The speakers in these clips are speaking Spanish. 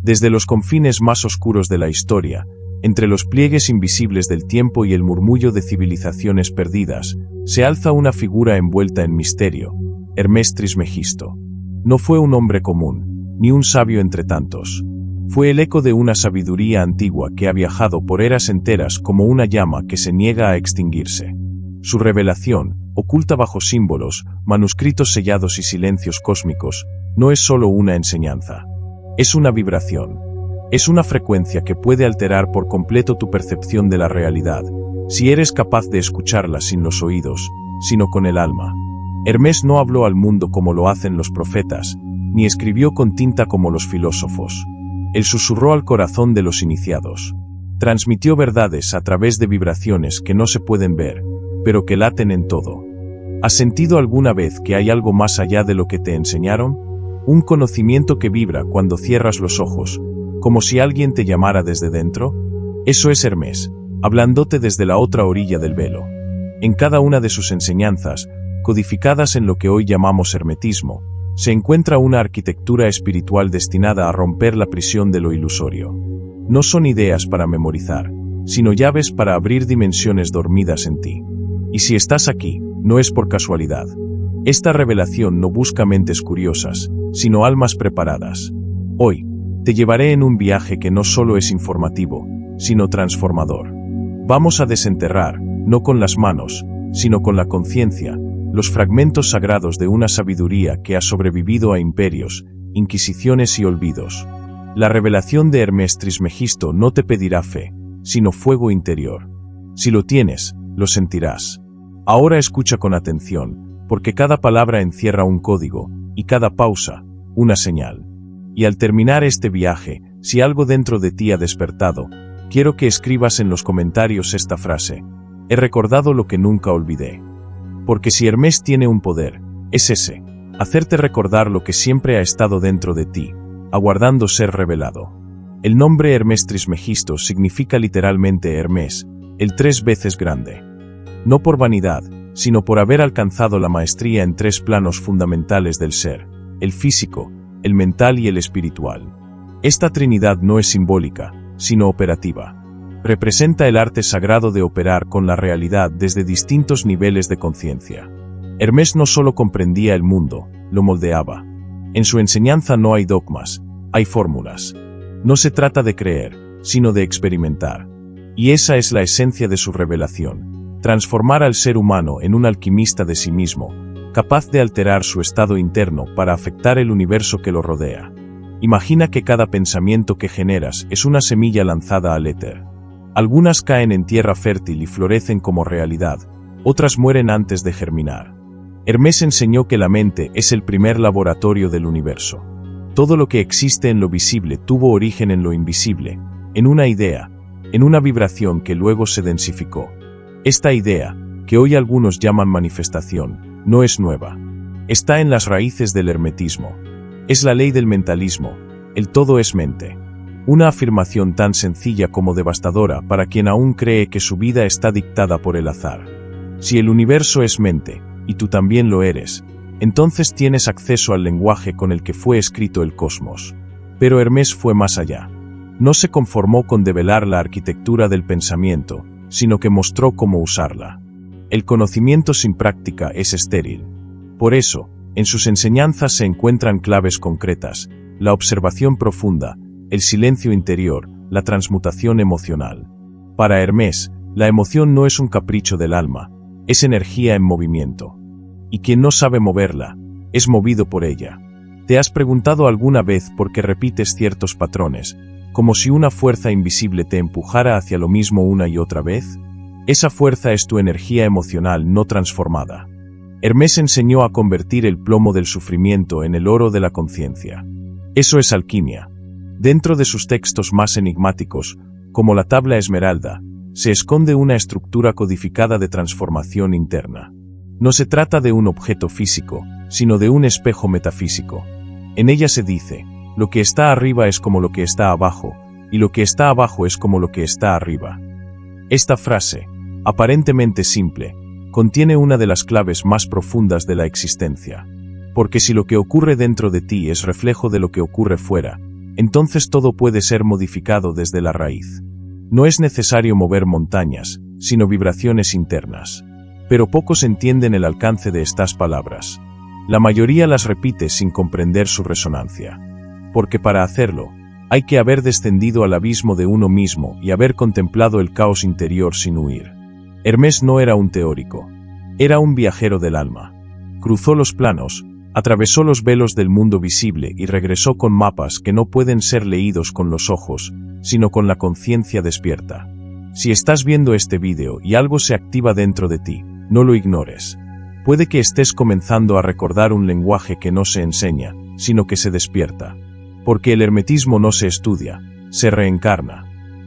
Desde los confines más oscuros de la historia, entre los pliegues invisibles del tiempo y el murmullo de civilizaciones perdidas, se alza una figura envuelta en misterio, Hermes Trismegisto. No fue un hombre común, ni un sabio entre tantos. Fue el eco de una sabiduría antigua que ha viajado por eras enteras como una llama que se niega a extinguirse. Su revelación, oculta bajo símbolos, manuscritos sellados y silencios cósmicos, no es solo una enseñanza. Es una vibración. Es una frecuencia que puede alterar por completo tu percepción de la realidad, si eres capaz de escucharla sin los oídos, sino con el alma. Hermes no habló al mundo como lo hacen los profetas, ni escribió con tinta como los filósofos. Él susurró al corazón de los iniciados. Transmitió verdades a través de vibraciones que no se pueden ver, pero que laten en todo. ¿Has sentido alguna vez que hay algo más allá de lo que te enseñaron? Un conocimiento que vibra cuando cierras los ojos, como si alguien te llamara desde dentro. Eso es Hermes, hablándote desde la otra orilla del velo. En cada una de sus enseñanzas, codificadas en lo que hoy llamamos hermetismo, se encuentra una arquitectura espiritual destinada a romper la prisión de lo ilusorio. No son ideas para memorizar, sino llaves para abrir dimensiones dormidas en ti. Y si estás aquí, no es por casualidad. Esta revelación no busca mentes curiosas, sino almas preparadas. Hoy, te llevaré en un viaje que no solo es informativo, sino transformador. Vamos a desenterrar, no con las manos, sino con la conciencia, los fragmentos sagrados de una sabiduría que ha sobrevivido a imperios, inquisiciones y olvidos. La revelación de Hermes Trismegisto no te pedirá fe, sino fuego interior. Si lo tienes, lo sentirás. Ahora escucha con atención, porque cada palabra encierra un código, y cada pausa, una señal. Y al terminar este viaje, si algo dentro de ti ha despertado, quiero que escribas en los comentarios esta frase: he recordado lo que nunca olvidé. Porque si Hermes tiene un poder, es ese, hacerte recordar lo que siempre ha estado dentro de ti, aguardando ser revelado. El nombre Hermes Trismegisto significa literalmente Hermes, el 3 veces grande. No por vanidad, sino por haber alcanzado la maestría en 3 planos fundamentales del ser: el físico, el mental y el espiritual. Esta trinidad no es simbólica, sino operativa. Representa el arte sagrado de operar con la realidad desde distintos niveles de conciencia. Hermes no solo comprendía el mundo, lo moldeaba. En su enseñanza no hay dogmas, hay fórmulas. No se trata de creer, sino de experimentar. Y esa es la esencia de su revelación: transformar al ser humano en un alquimista de sí mismo, capaz de alterar su estado interno para afectar el universo que lo rodea. Imagina que cada pensamiento que generas es una semilla lanzada al éter. Algunas caen en tierra fértil y florecen como realidad, otras mueren antes de germinar. Hermes enseñó que la mente es el primer laboratorio del universo. Todo lo que existe en lo visible tuvo origen en lo invisible, en una idea, en una vibración que luego se densificó. Esta idea, que hoy algunos llaman manifestación, no es nueva. Está en las raíces del hermetismo. Es la ley del mentalismo: el todo es mente. Una afirmación tan sencilla como devastadora para quien aún cree que su vida está dictada por el azar. Si el universo es mente, y tú también lo eres, entonces tienes acceso al lenguaje con el que fue escrito el cosmos. Pero Hermes fue más allá. No se conformó con develar la arquitectura del pensamiento, sino que mostró cómo usarla. El conocimiento sin práctica es estéril. Por eso, en sus enseñanzas se encuentran claves concretas: la observación profunda, el silencio interior, la transmutación emocional. Para Hermes, la emoción no es un capricho del alma, es energía en movimiento. Y quien no sabe moverla, es movido por ella. ¿Te has preguntado alguna vez por qué repites ciertos patrones, como si una fuerza invisible te empujara hacia lo mismo una y otra vez? Esa fuerza es tu energía emocional no transformada. Hermes enseñó a convertir el plomo del sufrimiento en el oro de la conciencia. Eso es alquimia. Dentro de sus textos más enigmáticos, como la tabla esmeralda, se esconde una estructura codificada de transformación interna. No se trata de un objeto físico, sino de un espejo metafísico. En ella se dice: lo que está arriba es como lo que está abajo, y lo que está abajo es como lo que está arriba. Esta frase, aparentemente simple, contiene una de las claves más profundas de la existencia. Porque si lo que ocurre dentro de ti es reflejo de lo que ocurre fuera, entonces todo puede ser modificado desde la raíz. No es necesario mover montañas, sino vibraciones internas. Pero pocos entienden el alcance de estas palabras. La mayoría las repite sin comprender su resonancia. Porque para hacerlo, hay que haber descendido al abismo de uno mismo y haber contemplado el caos interior sin huir. Hermés no era un teórico. Era un viajero del alma. Cruzó los planos, atravesó los velos del mundo visible y regresó con mapas que no pueden ser leídos con los ojos, sino con la conciencia despierta. Si estás viendo este vídeo y algo se activa dentro de ti, no lo ignores. Puede que estés comenzando a recordar un lenguaje que no se enseña, sino que se despierta. Porque el hermetismo no se estudia, se reencarna.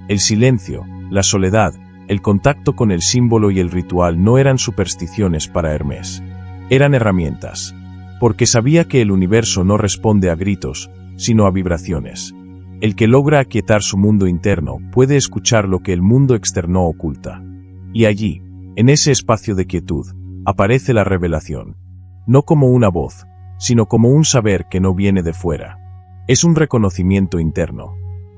El silencio, la soledad, el contacto con el símbolo y el ritual no eran supersticiones para Hermés. Eran herramientas. Porque sabía que el universo no responde a gritos, sino a vibraciones. El que logra aquietar su mundo interno puede escuchar lo que el mundo externo oculta. Y allí, en ese espacio de quietud, aparece la revelación. No como una voz, sino como un saber que no viene de fuera. Es un reconocimiento interno.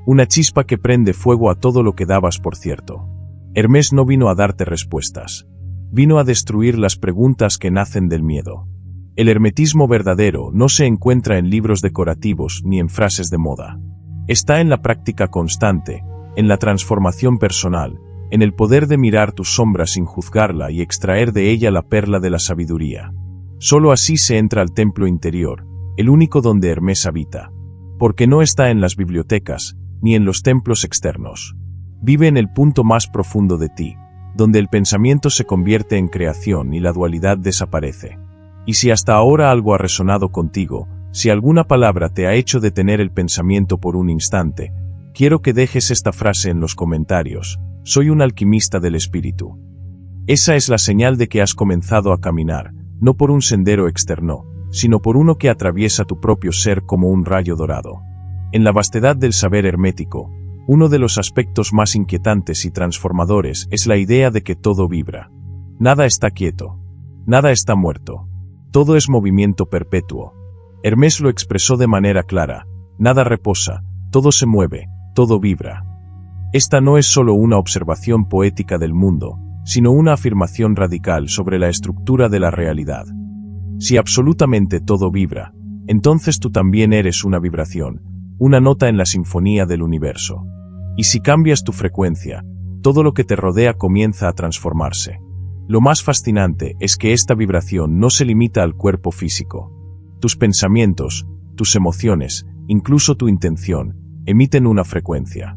Una chispa que prende fuego a todo lo que dabas por cierto. Hermés no vino a darte respuestas. Vino a destruir las preguntas que nacen del miedo. El hermetismo verdadero no se encuentra en libros decorativos ni en frases de moda. Está en la práctica constante, en la transformación personal, en el poder de mirar tu sombra sin juzgarla y extraer de ella la perla de la sabiduría. Solo así se entra al templo interior, el único donde Hermés habita. Porque no está en las bibliotecas, ni en los templos externos. Vive en el punto más profundo de ti, donde el pensamiento se convierte en creación y la dualidad desaparece. Y si hasta ahora algo ha resonado contigo, si alguna palabra te ha hecho detener el pensamiento por un instante, quiero que dejes esta frase en los comentarios: soy un alquimista del espíritu. Esa es la señal de que has comenzado a caminar, no por un sendero externo, sino por uno que atraviesa tu propio ser como un rayo dorado. En la vastedad del saber hermético, uno de los aspectos más inquietantes y transformadores es la idea de que todo vibra. Nada está quieto. Nada está muerto. Todo es movimiento perpetuo. Hermés lo expresó de manera clara: nada reposa, todo se mueve, todo vibra. Esta no es solo una observación poética del mundo, sino una afirmación radical sobre la estructura de la realidad. Si absolutamente todo vibra, entonces tú también eres una vibración, una nota en la sinfonía del universo. Y si cambias tu frecuencia, todo lo que te rodea comienza a transformarse. Lo más fascinante es que esta vibración no se limita al cuerpo físico. Tus pensamientos, tus emociones, incluso tu intención, emiten una frecuencia.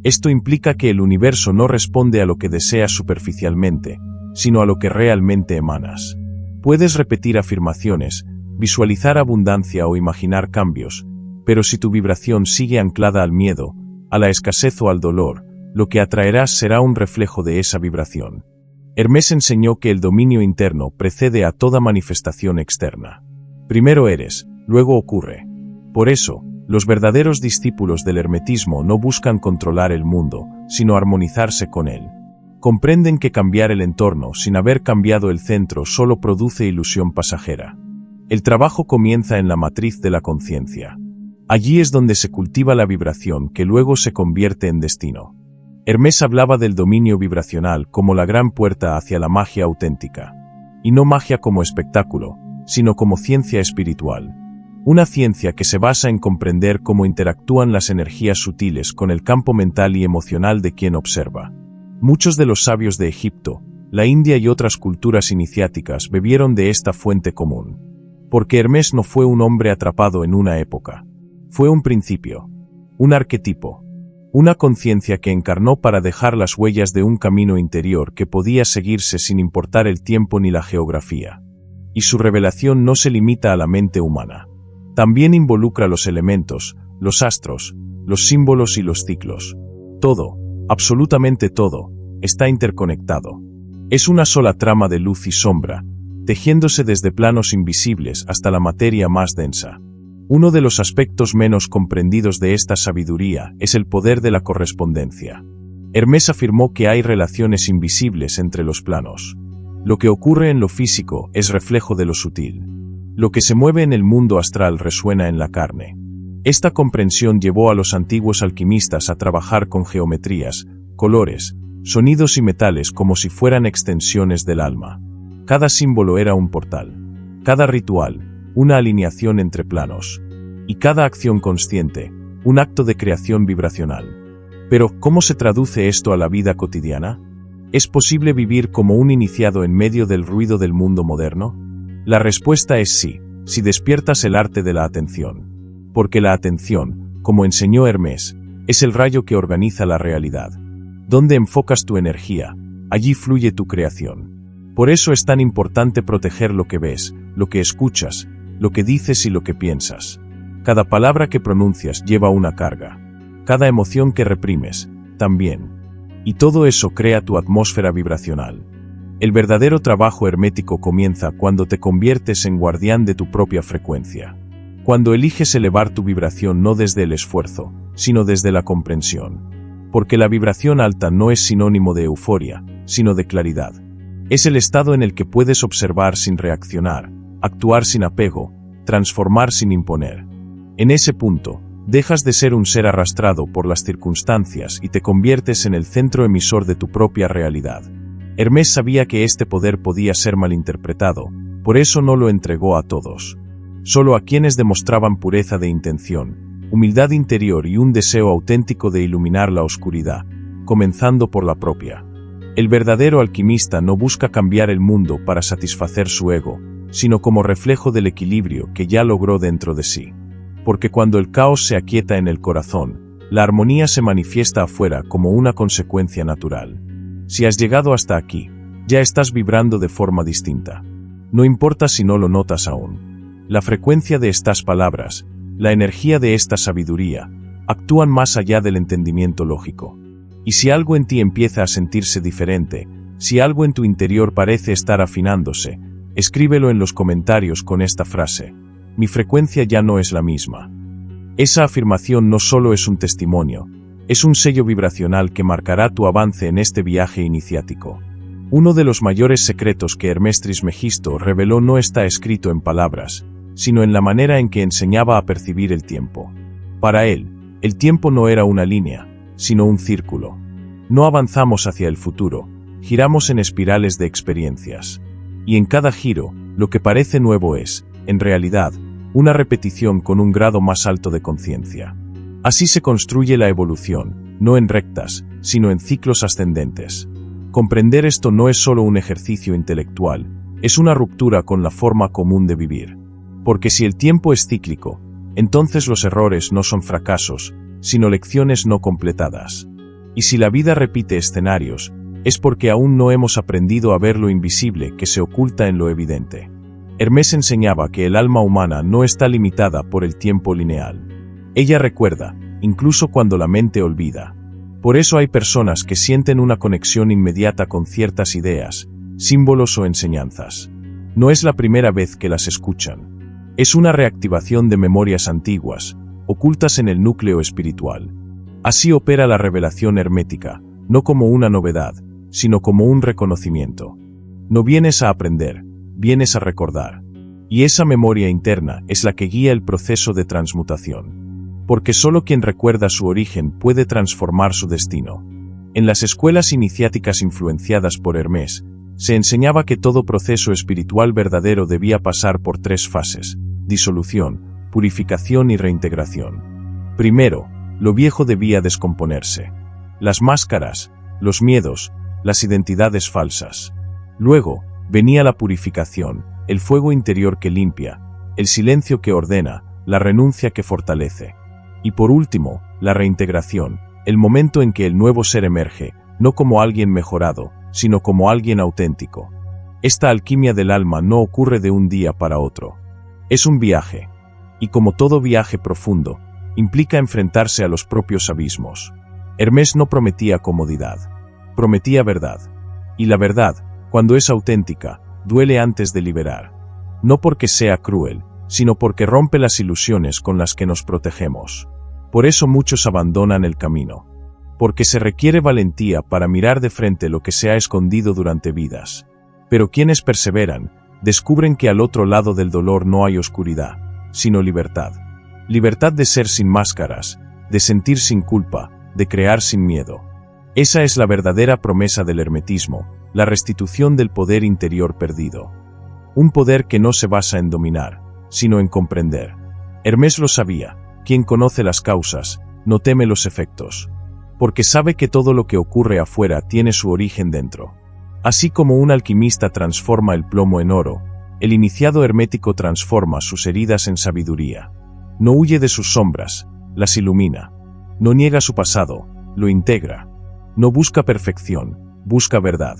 Esto implica que el universo no responde a lo que deseas superficialmente, sino a lo que realmente emanas. Puedes repetir afirmaciones, visualizar abundancia o imaginar cambios, pero si tu vibración sigue anclada al miedo, a la escasez o al dolor, lo que atraerás será un reflejo de esa vibración. Hermés enseñó que el dominio interno precede a toda manifestación externa. Primero eres, luego ocurre. Por eso, los verdaderos discípulos del hermetismo no buscan controlar el mundo, sino armonizarse con él. Comprenden que cambiar el entorno sin haber cambiado el centro solo produce ilusión pasajera. El trabajo comienza en la matriz de la conciencia. Allí es donde se cultiva la vibración que luego se convierte en destino. Hermés hablaba del dominio vibracional como la gran puerta hacia la magia auténtica. Y no magia como espectáculo, sino como ciencia espiritual. Una ciencia que se basa en comprender cómo interactúan las energías sutiles con el campo mental y emocional de quien observa. Muchos de los sabios de Egipto, la India y otras culturas iniciáticas bebieron de esta fuente común. Porque Hermés no fue un hombre atrapado en una época. Fue un principio, un arquetipo, una conciencia que encarnó para dejar las huellas de un camino interior que podía seguirse sin importar el tiempo ni la geografía. Y su revelación no se limita a la mente humana. También involucra los elementos, los astros, los símbolos y los ciclos. Todo, absolutamente todo, está interconectado. Es una sola trama de luz y sombra, tejiéndose desde planos invisibles hasta la materia más densa. Uno de los aspectos menos comprendidos de esta sabiduría es el poder de la correspondencia. Hermés afirmó que hay relaciones invisibles entre los planos. Lo que ocurre en lo físico es reflejo de lo sutil. Lo que se mueve en el mundo astral resuena en la carne. Esta comprensión llevó a los antiguos alquimistas a trabajar con geometrías, colores, sonidos y metales como si fueran extensiones del alma. Cada símbolo era un portal. Cada ritual, una alineación entre planos. Y cada acción consciente, un acto de creación vibracional. Pero, ¿cómo se traduce esto a la vida cotidiana? ¿Es posible vivir como un iniciado en medio del ruido del mundo moderno? La respuesta es sí, si despiertas el arte de la atención. Porque la atención, como enseñó Hermés, es el rayo que organiza la realidad. Donde enfocas tu energía, allí fluye tu creación. Por eso es tan importante proteger lo que ves, lo que escuchas, lo que dices y lo que piensas. Cada palabra que pronuncias lleva una carga. Cada emoción que reprimes, también. Y todo eso crea tu atmósfera vibracional. El verdadero trabajo hermético comienza cuando te conviertes en guardián de tu propia frecuencia. Cuando eliges elevar tu vibración no desde el esfuerzo, sino desde la comprensión. Porque la vibración alta no es sinónimo de euforia, sino de claridad. Es el estado en el que puedes observar sin reaccionar, actuar sin apego, transformar sin imponer. En ese punto, dejas de ser un ser arrastrado por las circunstancias y te conviertes en el centro emisor de tu propia realidad. Hermés sabía que este poder podía ser malinterpretado, por eso no lo entregó a todos. Solo a quienes demostraban pureza de intención, humildad interior y un deseo auténtico de iluminar la oscuridad, comenzando por la propia. El verdadero alquimista no busca cambiar el mundo para satisfacer su ego, sino como reflejo del equilibrio que ya logró dentro de sí. Porque cuando el caos se aquieta en el corazón, la armonía se manifiesta afuera como una consecuencia natural. Si has llegado hasta aquí, ya estás vibrando de forma distinta. No importa si no lo notas aún. La frecuencia de estas palabras, la energía de esta sabiduría, actúan más allá del entendimiento lógico. Y si algo en ti empieza a sentirse diferente, si algo en tu interior parece estar afinándose, escríbelo en los comentarios con esta frase: mi frecuencia ya no es la misma. Esa afirmación no solo es un testimonio, es un sello vibracional que marcará tu avance en este viaje iniciático. Uno de los mayores secretos que Hermés Trismegisto reveló no está escrito en palabras, sino en la manera en que enseñaba a percibir el tiempo. Para él, el tiempo no era una línea, sino un círculo. No avanzamos hacia el futuro, giramos en espirales de experiencias. Y en cada giro, lo que parece nuevo es, en realidad, una repetición con un grado más alto de conciencia. Así se construye la evolución, no en rectas, sino en ciclos ascendentes. Comprender esto no es solo un ejercicio intelectual, es una ruptura con la forma común de vivir. Porque si el tiempo es cíclico, entonces los errores no son fracasos, sino lecciones no completadas. Y si la vida repite escenarios, es porque aún no hemos aprendido a ver lo invisible que se oculta en lo evidente. Hermés enseñaba que el alma humana no está limitada por el tiempo lineal. Ella recuerda, incluso cuando la mente olvida. Por eso hay personas que sienten una conexión inmediata con ciertas ideas, símbolos o enseñanzas. No es la primera vez que las escuchan. Es una reactivación de memorias antiguas, ocultas en el núcleo espiritual. Así opera la revelación hermética, no como una novedad, sino como un reconocimiento. No vienes a aprender, vienes a recordar. Y esa memoria interna es la que guía el proceso de transmutación. Porque solo quien recuerda su origen puede transformar su destino. En las escuelas iniciáticas influenciadas por Hermés, se enseñaba que todo proceso espiritual verdadero debía pasar por 3 fases: disolución, purificación y reintegración. Primero, lo viejo debía descomponerse. Las máscaras, los miedos, las identidades falsas. Luego, venía la purificación, el fuego interior que limpia, el silencio que ordena, la renuncia que fortalece. Y por último, la reintegración, el momento en que el nuevo ser emerge, no como alguien mejorado, sino como alguien auténtico. Esta alquimia del alma no ocurre de un día para otro. Es un viaje. Y como todo viaje profundo, implica enfrentarse a los propios abismos. Hermés no prometía comodidad. Prometía verdad. Y la verdad, cuando es auténtica, duele antes de liberar. No porque sea cruel, sino porque rompe las ilusiones con las que nos protegemos. Por eso muchos abandonan el camino. Porque se requiere valentía para mirar de frente lo que se ha escondido durante vidas. Pero quienes perseveran, descubren que al otro lado del dolor no hay oscuridad, sino libertad. libertad de ser sin máscaras, de sentir sin culpa, de crear sin miedo. Esa es la verdadera promesa del hermetismo, la restitución del poder interior perdido. Un poder que no se basa en dominar, sino en comprender. Hermés lo sabía: quien conoce las causas, no teme los efectos. Porque sabe que todo lo que ocurre afuera tiene su origen dentro. Así como un alquimista transforma el plomo en oro, el iniciado hermético transforma sus heridas en sabiduría. No huye de sus sombras, las ilumina. No niega su pasado, lo integra. No busca perfección, busca verdad.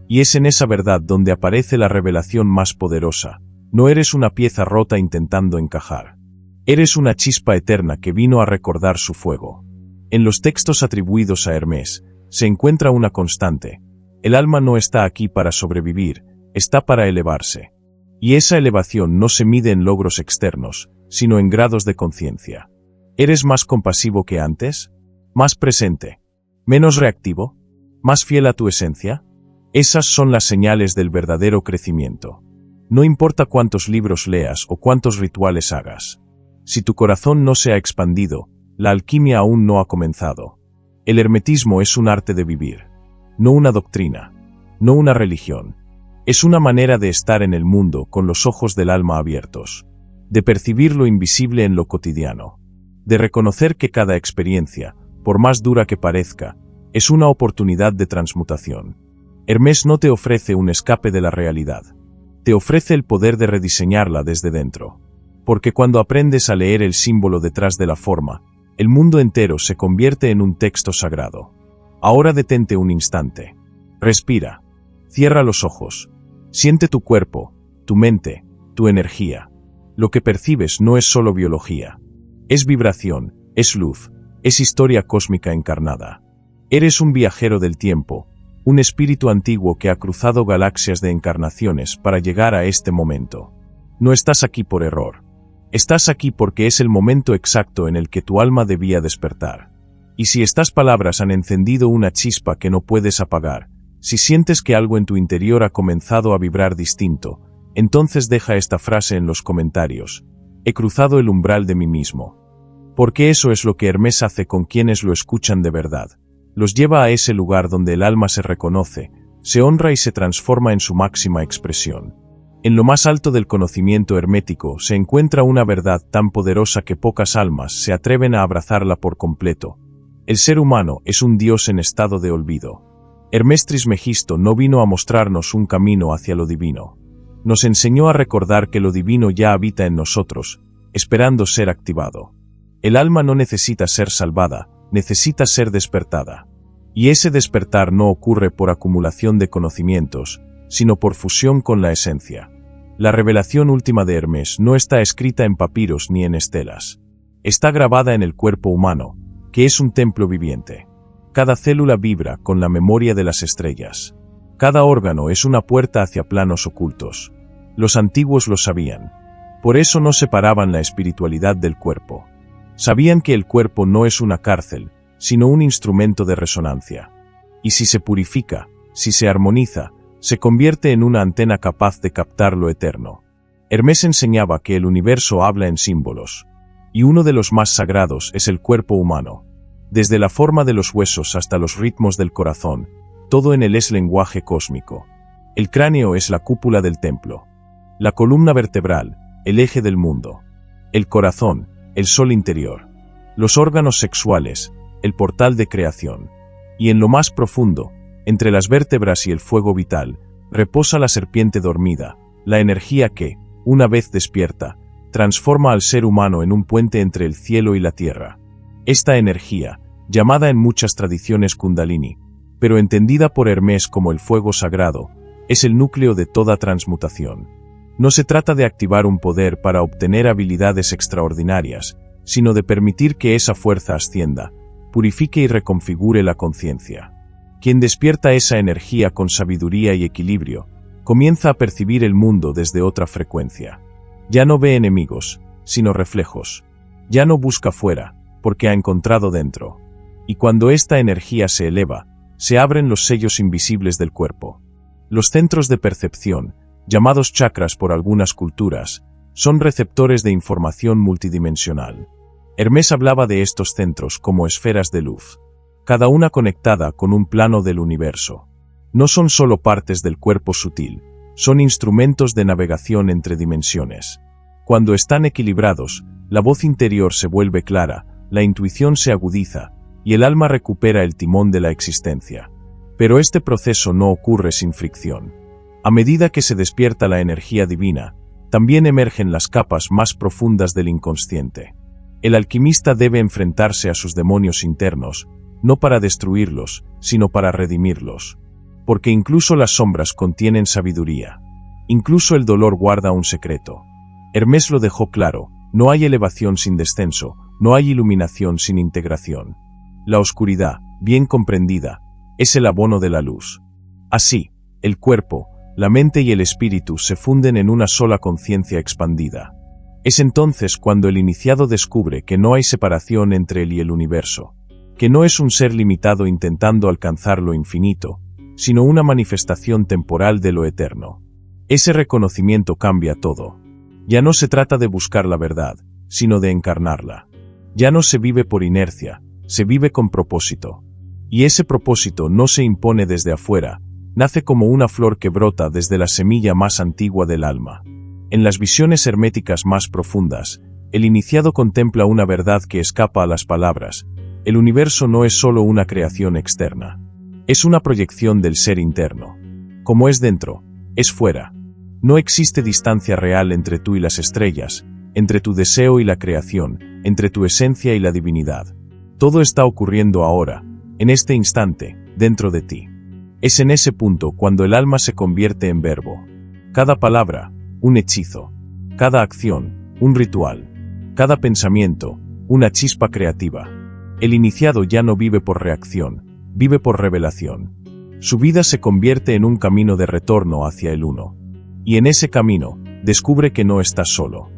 Y es en esa verdad donde aparece la revelación más poderosa. No eres una pieza rota intentando encajar. Eres una chispa eterna que vino a recordar su fuego. En los textos atribuidos a Hermés, se encuentra una constante: el alma no está aquí para sobrevivir, está para elevarse. Y esa elevación no se mide en logros externos, sino en grados de conciencia. ¿Eres más compasivo que antes? ¿Más presente? ¿Menos reactivo? ¿Más fiel a tu esencia? Esas son las señales del verdadero crecimiento. No importa cuántos libros leas o cuántos rituales hagas. Si tu corazón no se ha expandido, la alquimia aún no ha comenzado. El hermetismo es un arte de vivir. No una doctrina. No una religión. Es una manera de estar en el mundo con los ojos del alma abiertos. De percibir lo invisible en lo cotidiano. De reconocer que cada experiencia, por más dura que parezca, es una oportunidad de transmutación. Hermés no te ofrece un escape de la realidad. Te ofrece el poder de rediseñarla desde dentro. Porque cuando aprendes a leer el símbolo detrás de la forma, el mundo entero se convierte en un texto sagrado. Ahora detente un instante. Respira. Cierra los ojos. Siente tu cuerpo, tu mente, tu energía. Lo que percibes no es solo biología. Es vibración, es luz, es historia cósmica encarnada. Eres un viajero del tiempo, un espíritu antiguo que ha cruzado galaxias de encarnaciones para llegar a este momento. No estás aquí por error. Estás aquí porque es el momento exacto en el que tu alma debía despertar. Y si estas palabras han encendido una chispa que no puedes apagar, si sientes que algo en tu interior ha comenzado a vibrar distinto, entonces deja esta frase en los comentarios: he cruzado el umbral de mí mismo. Porque eso es lo que Hermés hace con quienes lo escuchan de verdad. Los lleva a ese lugar donde el alma se reconoce, se honra y se transforma en su máxima expresión. En lo más alto del conocimiento hermético se encuentra una verdad tan poderosa que pocas almas se atreven a abrazarla por completo. El ser humano es un dios en estado de olvido. Hermés Trismegisto no vino a mostrarnos un camino hacia lo divino. Nos enseñó a recordar que lo divino ya habita en nosotros, esperando ser activado. El alma no necesita ser salvada, necesita ser despertada. Y ese despertar no ocurre por acumulación de conocimientos, sino por fusión con la esencia. La revelación última de Hermés no está escrita en papiros ni en estelas. Está grabada en el cuerpo humano, que es un templo viviente. Cada célula vibra con la memoria de las estrellas. Cada órgano es una puerta hacia planos ocultos. Los antiguos lo sabían. Por eso no separaban la espiritualidad del cuerpo. Sabían que el cuerpo no es una cárcel, sino un instrumento de resonancia. Y si se purifica, si se armoniza, se convierte en una antena capaz de captar lo eterno. Hermés enseñaba que el universo habla en símbolos. Y uno de los más sagrados es el cuerpo humano. Desde la forma de los huesos hasta los ritmos del corazón, todo en él es lenguaje cósmico. El cráneo es la cúpula del templo. La columna vertebral, el eje del mundo. El corazón, el sol interior. Los órganos sexuales, el portal de creación. Y en lo más profundo, entre las vértebras y el fuego vital, reposa la serpiente dormida, la energía que, una vez despierta, transforma al ser humano en un puente entre el cielo y la tierra. Esta energía, llamada en muchas tradiciones Kundalini, pero entendida por Hermés como el fuego sagrado, es el núcleo de toda transmutación. No se trata de activar un poder para obtener habilidades extraordinarias, sino de permitir que esa fuerza ascienda, purifique y reconfigure la conciencia. Quien despierta esa energía con sabiduría y equilibrio, comienza a percibir el mundo desde otra frecuencia. Ya no ve enemigos, sino reflejos. Ya no busca fuera, porque ha encontrado dentro. Y cuando esta energía se eleva, se abren los sellos invisibles del cuerpo. Los centros de percepción, llamados chakras por algunas culturas, Son receptores de información multidimensional. Hermés hablaba de estos centros como esferas de luz, cada una conectada con un plano del universo. No son solo partes del cuerpo sutil, son instrumentos de navegación entre dimensiones. Cuando están equilibrados, la voz interior se vuelve clara, la intuición se agudiza, y el alma recupera el timón de la existencia. Pero este proceso no ocurre sin fricción. A medida que se despierta la energía divina, también emergen las capas más profundas del inconsciente. El alquimista debe enfrentarse a sus demonios internos, no para destruirlos, sino para redimirlos. Porque incluso las sombras contienen sabiduría. Incluso el dolor guarda un secreto. Hermés lo dejó claro, no hay elevación sin descenso, no hay iluminación sin integración. La oscuridad, bien comprendida, es el abono de la luz. Así, el cuerpo, la mente y el espíritu se funden en una sola conciencia expandida. Es entonces cuando el iniciado descubre que no hay separación entre él y el universo, que no es un ser limitado intentando alcanzar lo infinito, sino una manifestación temporal de lo eterno. Ese reconocimiento cambia todo. Ya no se trata de buscar la verdad, sino de encarnarla. Ya no se vive por inercia, se vive con propósito. Y ese propósito no se impone desde afuera, nace como una flor que brota desde la semilla más antigua del alma. En las visiones herméticas más profundas, el iniciado contempla una verdad que escapa a las palabras. El universo no es solo una creación externa. Es una proyección del ser interno. Como es dentro, es fuera. No existe distancia real entre tú y las estrellas, entre tu deseo y la creación, entre tu esencia y la divinidad. Todo está ocurriendo ahora, en este instante, dentro de ti. Es en ese punto cuando el alma se convierte en verbo. Cada palabra, un hechizo. Cada acción, un ritual. Cada pensamiento, una chispa creativa. El iniciado ya no vive por reacción, vive por revelación. Su vida se convierte en un camino de retorno hacia el uno. Y en ese camino, descubre que no está solo.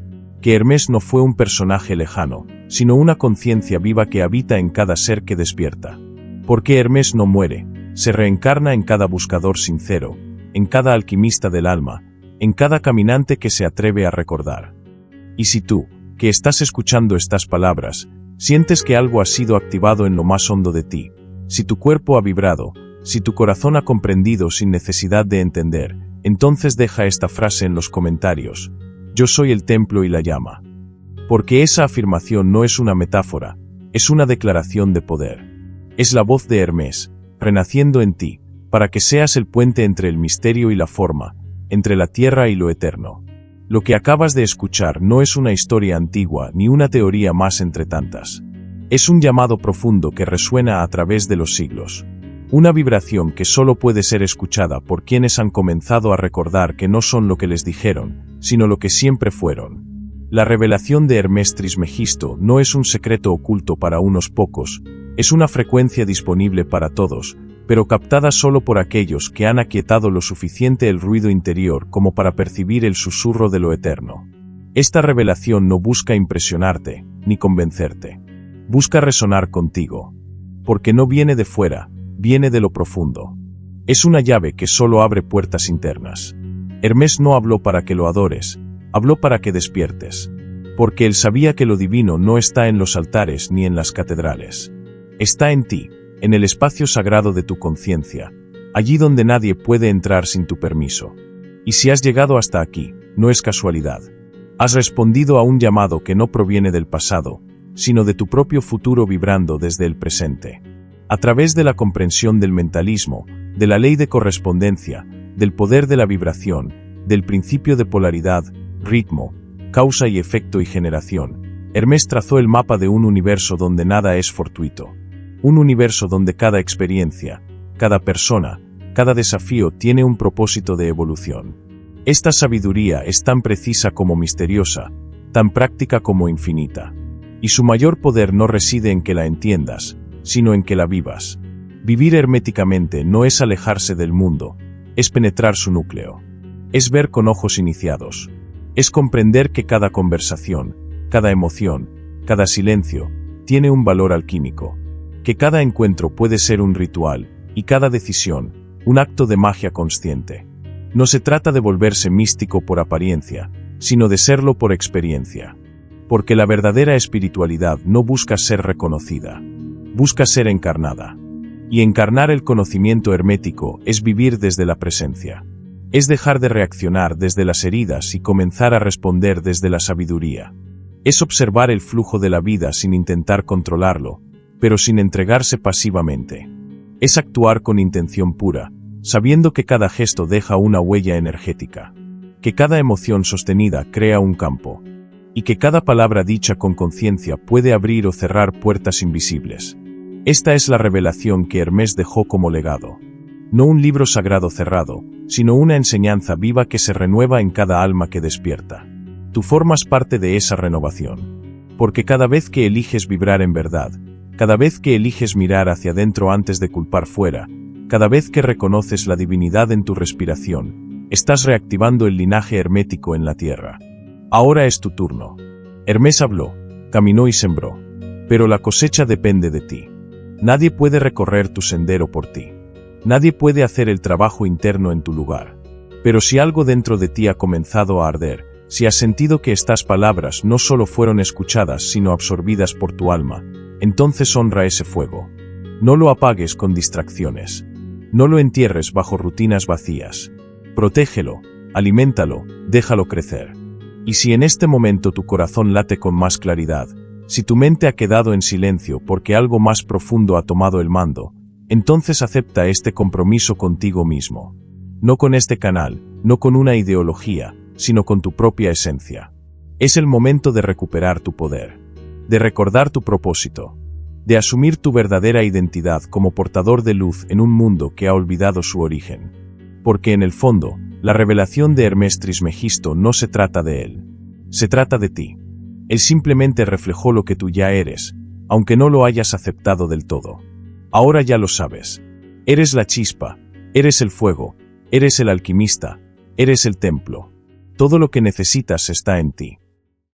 Que Hermés no fue un personaje lejano, sino una conciencia viva que habita en cada ser que despierta. Porque Hermés no muere, se reencarna en cada buscador sincero, en cada alquimista del alma, en cada caminante que se atreve a recordar. Y si tú, que estás escuchando estas palabras, sientes que algo ha sido activado en lo más hondo de ti, si tu cuerpo ha vibrado, si tu corazón ha comprendido sin necesidad de entender, entonces deja esta frase en los comentarios: yo soy el templo y la llama. Porque esa afirmación no es una metáfora, es una declaración de poder. Es la voz de Hermés, renaciendo en ti, para que seas el puente entre el misterio y la forma, entre la tierra y lo eterno. Lo que acabas de escuchar no es una historia antigua ni una teoría más entre tantas. Es un llamado profundo que resuena a través de los siglos. Una vibración que solo puede ser escuchada por quienes han comenzado a recordar que no son lo que les dijeron, sino lo que siempre fueron. La revelación de Hermés Trismegisto no es un secreto oculto para unos pocos, es una frecuencia disponible para todos, pero captada solo por aquellos que han aquietado lo suficiente el ruido interior como para percibir el susurro de lo eterno. Esta revelación no busca impresionarte, ni convencerte. Busca resonar contigo. Porque no viene de fuera, viene de lo profundo. Es una llave que solo abre puertas internas. Hermés no habló para que lo adores, habló para que despiertes. Porque él sabía que lo divino no está en los altares ni en las catedrales. Está en ti, en el espacio sagrado de tu conciencia, allí donde nadie puede entrar sin tu permiso. Y si has llegado hasta aquí, no es casualidad. Has respondido a un llamado que no proviene del pasado, sino de tu propio futuro vibrando desde el presente. A través de la comprensión del mentalismo, de la ley de correspondencia, del poder de la vibración, del principio de polaridad, ritmo, causa y efecto y generación, Hermés trazó el mapa de un universo donde nada es fortuito. Un universo donde cada experiencia, cada persona, cada desafío tiene un propósito de evolución. Esta sabiduría es tan precisa como misteriosa, tan práctica como infinita. Y su mayor poder no reside en que la entiendas, sino en que la vivas. Vivir herméticamente no es alejarse del mundo, es penetrar su núcleo. Es ver con ojos iniciados. Es comprender que cada conversación, cada emoción, cada silencio, tiene un valor alquímico. Que cada encuentro puede ser un ritual, y cada decisión, un acto de magia consciente. No se trata de volverse místico por apariencia, sino de serlo por experiencia. Porque la verdadera espiritualidad no busca ser reconocida, busca ser encarnada. Y encarnar el conocimiento hermético es vivir desde la presencia. Es dejar de reaccionar desde las heridas y comenzar a responder desde la sabiduría. Es observar el flujo de la vida sin intentar controlarlo, pero sin entregarse pasivamente. Es actuar con intención pura, sabiendo que cada gesto deja una huella energética, que cada emoción sostenida crea un campo, y que cada palabra dicha con conciencia puede abrir o cerrar puertas invisibles. Esta es la revelación que Hermés dejó como legado. No un libro sagrado cerrado, sino una enseñanza viva que se renueva en cada alma que despierta. Tú formas parte de esa renovación. Porque cada vez que eliges vibrar en verdad, cada vez que eliges mirar hacia adentro antes de culpar fuera, cada vez que reconoces la divinidad en tu respiración, estás reactivando el linaje hermético en la tierra. Ahora es tu turno. Hermés habló, caminó y sembró. Pero la cosecha depende de ti. Nadie puede recorrer tu sendero por ti. Nadie puede hacer el trabajo interno en tu lugar. Pero si algo dentro de ti ha comenzado a arder, si has sentido que estas palabras no solo fueron escuchadas sino absorbidas por tu alma, entonces honra ese fuego. No lo apagues con distracciones. No lo entierres bajo rutinas vacías. Protégelo, aliméntalo, déjalo crecer. Y si en este momento tu corazón late con más claridad, si tu mente ha quedado en silencio porque algo más profundo ha tomado el mando, entonces acepta este compromiso contigo mismo. No con este canal, no con una ideología, sino con tu propia esencia. Es el momento de recuperar tu poder, de recordar tu propósito, de asumir tu verdadera identidad como portador de luz en un mundo que ha olvidado su origen. Porque en el fondo, la revelación de Hermés Trismegisto no se trata de él, se trata de ti. Él simplemente reflejó lo que tú ya eres, aunque no lo hayas aceptado del todo. Ahora ya lo sabes. Eres la chispa, eres el fuego, eres el alquimista, eres el templo. Todo lo que necesitas está en ti.